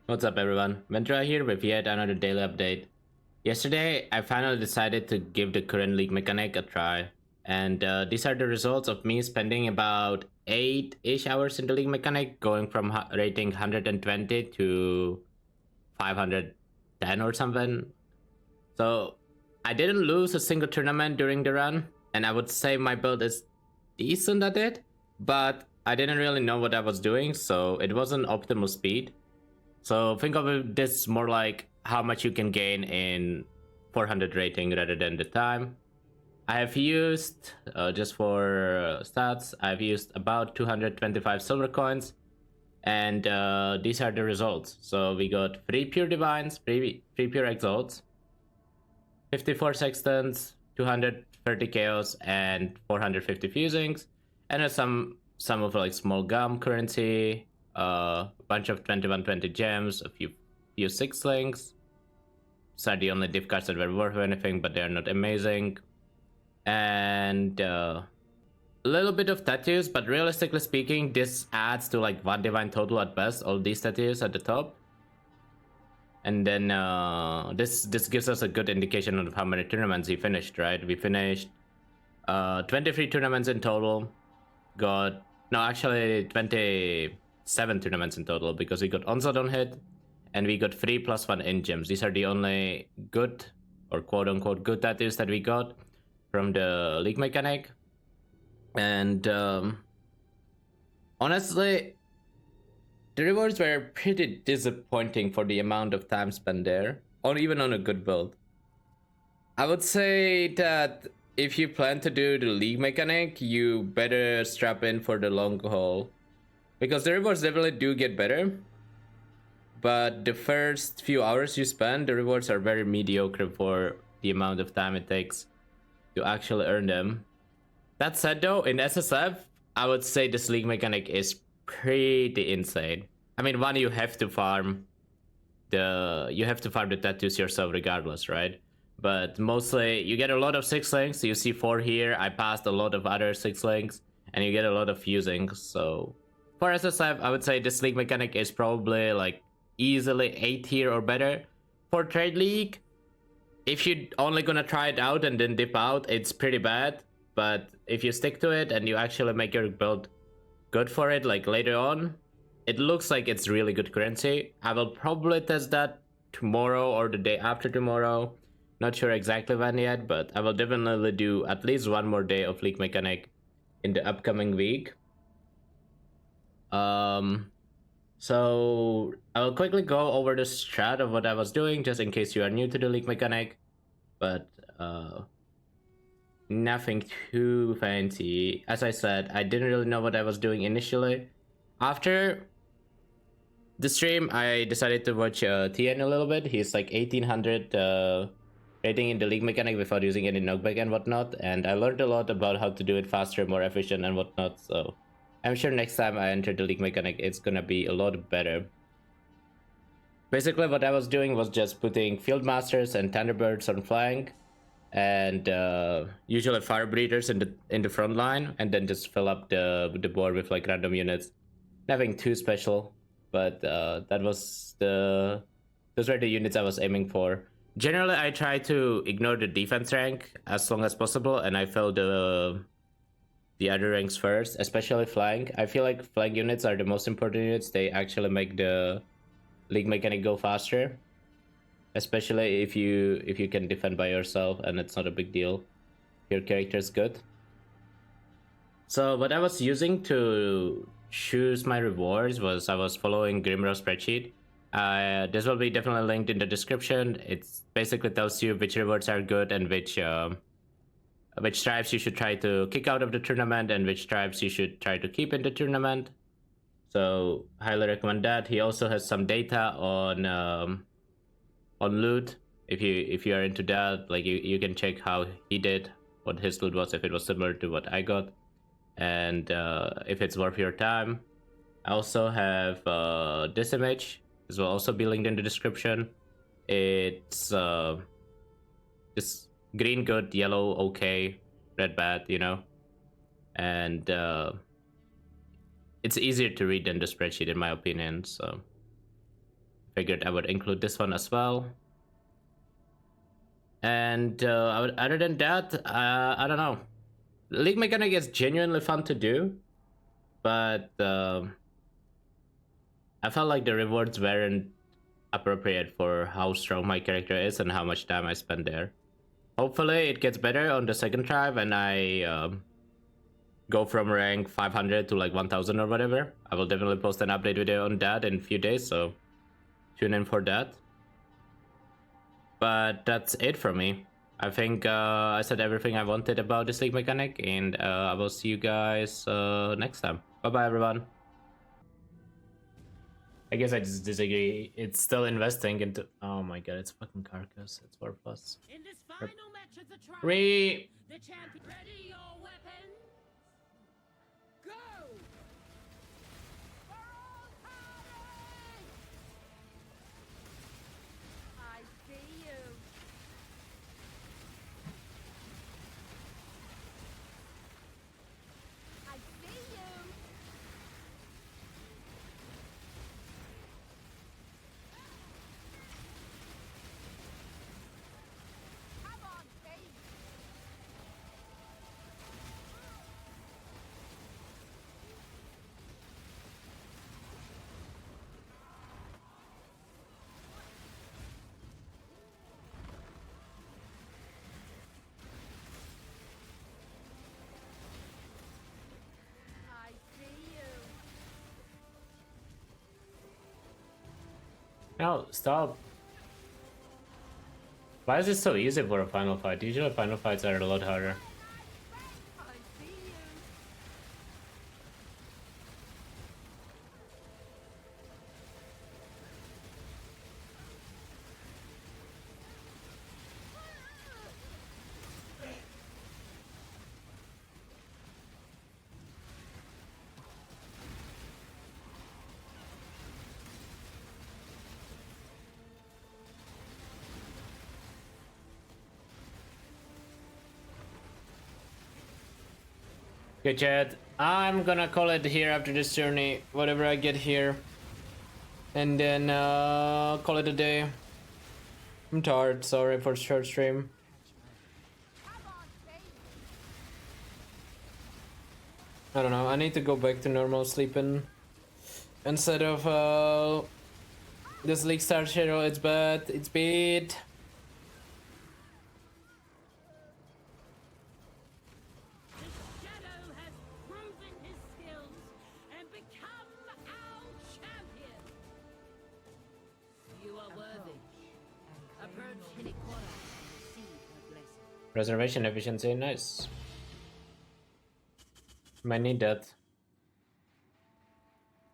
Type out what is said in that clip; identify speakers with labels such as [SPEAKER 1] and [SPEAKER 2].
[SPEAKER 1] What's up, everyone? Ventrua here with yet another daily update. Yesterday, I finally decided to give the current league mechanic a try, and these are the results of me spending about 8-ish hours in the league mechanic, going from rating 120 to 510 or something. So, I didn't lose a single tournament during the run, and I would say my build is decent at it, but I didn't really know what I was doing, so it wasn't optimal speed. So think of this more like how much you can gain in 400 rating rather than the time. I have used, just for stats, I've used about 225 silver coins, and these are the results. So we got 3 pure divines, 3 pure exalts, 54 sextants, 230 chaos, and 450 fusings, and some of like small gum currency, a bunch of 2120 gems, a few six links. These are the only div cards that were worth anything, but they're not amazing. And a little bit of tattoos, but realistically speaking, this adds to like 1 divine total at best, all these tattoos at the top. And then this gives us a good indication of how many tournaments we finished, right? We finished 23 tournaments in total. Got, no, actually 27 tournaments in total, because we got Onslaught on hit, and we got 3 plus 1 in gems. These are the only good, or quote unquote good tattoos that we got from the league mechanic. And honestly, the rewards were pretty disappointing for the amount of time spent there, or even on a good build. I would say that if you plan to do the league mechanic, you better strap in for the long haul, because the rewards definitely do get better, but the first few hours you spend, the rewards are very mediocre for the amount of time it takes to actually earn them. That said though, in SSF, I would say this league mechanic is pretty insane. I mean, one, you have to farm the tattoos yourself regardless, right? But mostly you get a lot of 6 links. You see 4 here. I passed a lot of other 6 links, and you get a lot of fusing. So for SSF, I would say this league mechanic is probably like easily 8 tier or better. For trade league, if you're only gonna try it out and then dip out, it's pretty bad. But if you stick to it and you actually make your build good for it, like later on, it looks like it's really good currency. I will probably test that tomorrow or the day after tomorrow. Not sure exactly when yet, but I will definitely do at least 1 more day of league mechanic in the upcoming week. So I will quickly go over the strat of what I was doing, just in case you are new to the league mechanic. But nothing too fancy. As I said, I didn't really know what I was doing initially. After the stream, I decided to watch TN a little bit. He's like 1800 rating in the league mechanic without using any knockback and whatnot, and I learned a lot about how to do it faster, more efficient and whatnot, so I'm sure next time I enter the league mechanic, it's gonna be a lot better. Basically, what I was doing was just putting Field Masters and Thunderbirds on flank, and usually Fire Breathers in the front line, and then just fill up the board with like random units. Nothing too special, but those were the units I was aiming for. Generally, I try to ignore the defense rank as long as possible, and I fill the other ranks first, especially flank. I feel like flank units are the most important units. They actually make the league mechanic go faster, especially if you can defend by yourself, and it's not a big deal. Your character is good. So what I was using to choose my rewards was I was following Grimrow spreadsheet. This will be definitely linked in the description. It basically tells you which rewards are good and which tribes you should try to kick out of the tournament and which tribes you should try to keep in the tournament. So highly recommend that. He also has some data on loot. If you are into that, like you can check how he did, what his loot was, if it was similar to what I got, and if it's worth your time. I also have this image. This will also be linked in the description. It's just green good, yellow okay, red bad, you know, and it's easier to read than the spreadsheet in my opinion. So figured I would include this one as well. And other than that, I don't know. League mechanic is genuinely fun to do, but I felt like the rewards weren't appropriate for how strong my character is and how much time I spend there. Hopefully it gets better on the second try when I go from rank 500 to like 1000 or whatever. I will definitely post an update video on that in a few days, so tune in for that. But that's it for me. I think I said everything I wanted about this league mechanic, and I will see you guys next time. Bye bye, everyone. I guess I just disagree. It's still investing into. Oh my god, it's fucking carcass. It's 4+.
[SPEAKER 2] In this final match of the trial,
[SPEAKER 1] the
[SPEAKER 2] champion. Ready your weapons. Go. I see you. I see you. Come on, Steve. I see you.
[SPEAKER 1] No, stop. Why is it so easy for a final fight? Usually final fights are a lot harder.
[SPEAKER 2] I see you.
[SPEAKER 1] Okay, chat. I'm gonna call it here after this journey, whatever I get here. And then call it a day. I'm tired, sorry for short stream.
[SPEAKER 2] Come on, Steve.
[SPEAKER 1] I don't know, I need to go back to normal sleeping. Instead of this League Star Shadow, it's bad, it's bad.
[SPEAKER 2] The Shadow has proven his skills and become our champion. You are worthy. Approach Hiniquara and receive her blessing.
[SPEAKER 1] Reservation efficiency, nice. Might need that.